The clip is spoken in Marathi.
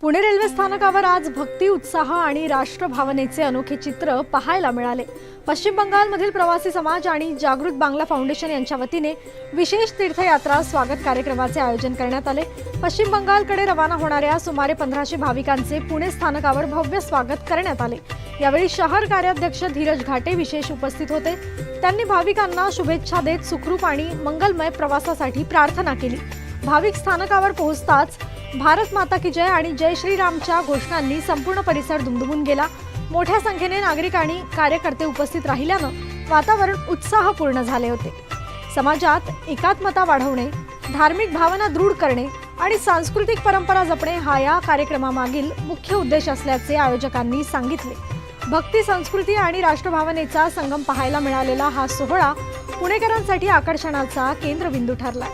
पुणे रेल्वे स्थानकावर आज भक्ती, उत्साह आणि राष्ट्रभावनेचे अनोखे चित्र पाहायला मिळाले। पश्चिम बंगालमधील प्रवासी समाज आणि जागृत बांगला फाउंडेशन यांच्या वतीने विशेष तीर्थयात्रा स्वागत कार्यक्रमाचे आयोजन करण्यात आले। पश्चिम बंगालकडे रवाना होणाऱ्या सुमारे 1500 भाविकांचे पुणे स्थानकावर भव्य स्वागत करण्यात आले। यावेळी शहर कार्याध्यक्ष धीरज घाटे विशेष उपस्थित होते। त्यांनी भाविकांना शुभेच्छा देत सुखरूप आणि मंगलमय प्रवासासाठी प्रार्थना केली। भाविक स्थानकावर पोहोचताच भारत माता की जय आणि जय श्रीरामच्या घोषणांनी संपूर्ण परिसर दुमदुमून गेला। मोठ्या संख्येने नागरिक आणि कार्यकर्ते उपस्थित राहिल्यानं वातावरण उत्साहपूर्ण झाले होते। समाजात एकात्मता वाढवणे, धार्मिक भावना दृढ करणे आणि सांस्कृतिक परंपरा जपणे हा या कार्यक्रमामागील मुख्य उद्देश असल्याचे आयोजकांनी सांगितले। भक्ती, संस्कृती आणि राष्ट्रभावनेचा संगम पाहायला मिळालेला हा सोहळा पुणेकरांसाठी आकर्षणाचा केंद्रबिंदू ठरला।